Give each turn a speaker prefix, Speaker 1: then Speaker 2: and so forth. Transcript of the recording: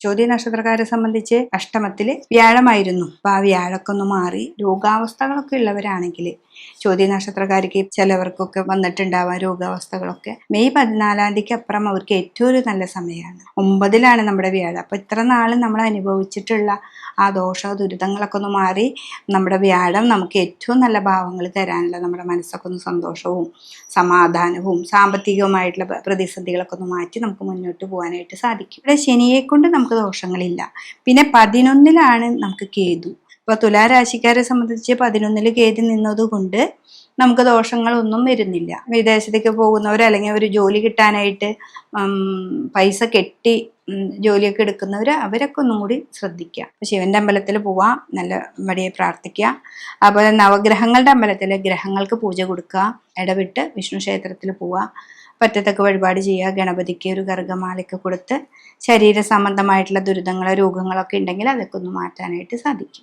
Speaker 1: ചോദ്യ നക്ഷത്രക്കാരെ സംബന്ധിച്ച് അഷ്ടമത്തില് വ്യാഴമായിരുന്നു. അപ്പൊ ആ വ്യാഴമൊക്കെ ഒന്ന് മാറി രോഗാവസ്ഥകളൊക്കെ ഉള്ളവരാണെങ്കിൽ, ചോദ്യ നക്ഷത്രക്കാർക്ക് ചിലവർക്കൊക്കെ വന്നിട്ടുണ്ടാവാം രോഗാവസ്ഥകളൊക്കെ, മെയ് 14 തീയതിക്ക് അപ്പുറം അവർക്ക് ഏറ്റവും ഒരു നല്ല സമയമാണ്. 9ലാണ് നമ്മുടെ വ്യാഴം. അപ്പൊ ഇത്ര നാളും നമ്മൾ അനുഭവിച്ചിട്ടുള്ള ആ ദോഷ ദുരിതങ്ങളൊക്കെ ഒന്ന് മാറി നമ്മുടെ വ്യാഴം നമുക്ക് ഏറ്റവും നല്ല ഭാവങ്ങൾ തരാനുള്ള, നമ്മുടെ മനസ്സൊക്കെ ഒന്ന് സന്തോഷവും സമാധാനവും സാമ്പത്തികവുമായിട്ടുള്ള പ്രതിസന്ധികളൊക്കെ ഒന്ന് മാറ്റി നമുക്ക് മുന്നോട്ട് പോകാനായിട്ട് സാധിക്കും. ഇവിടെ ശനിയെ കൊണ്ട് നമുക്ക് ദോഷങ്ങളില്ല. പിന്നെ 11ലാണ് നമുക്ക് കേതു. ഇപ്പൊ തുലാരാശിക്കാരെ സംബന്ധിച്ച് 11 കേതു നിന്നതുകൊണ്ട് നമുക്ക് ദോഷങ്ങളൊന്നും വരുന്നില്ല. വിദേശത്തേക്ക് പോകുന്നവർ അല്ലെങ്കിൽ ഒരു ജോലി കിട്ടാനായിട്ട് പൈസ കെട്ടി ജോലിയൊക്കെ എടുക്കുന്നവർ, അവരൊക്കെ ഒന്നും കൂടി ശ്രദ്ധിക്കുക. ശിവന്റെ അമ്പലത്തിൽ പോവാം, നല്ല വടിയെ പ്രാർത്ഥിക്കുക. അതുപോലെ നവഗ്രഹങ്ങളുടെ അമ്പലത്തിൽ ഗ്രഹങ്ങൾക്ക് പൂജ കൊടുക്കുക. ഇടവിട്ട് വിഷ്ണു ക്ഷേത്രത്തിൽ പോവുക, പറ്റത്തൊക്കെ വഴിപാട് ചെയ്യുക. ഗണപതിക്ക് ഒരു ഗർഗമാലയൊക്കെ കൊടുത്ത് ശരീര സംബന്ധമായിട്ടുള്ള ദുരിതങ്ങളോ രോഗങ്ങളൊക്കെ ഉണ്ടെങ്കിൽ അതൊക്കെ ഒന്ന് മാറ്റാനായിട്ട് സാധിക്കും.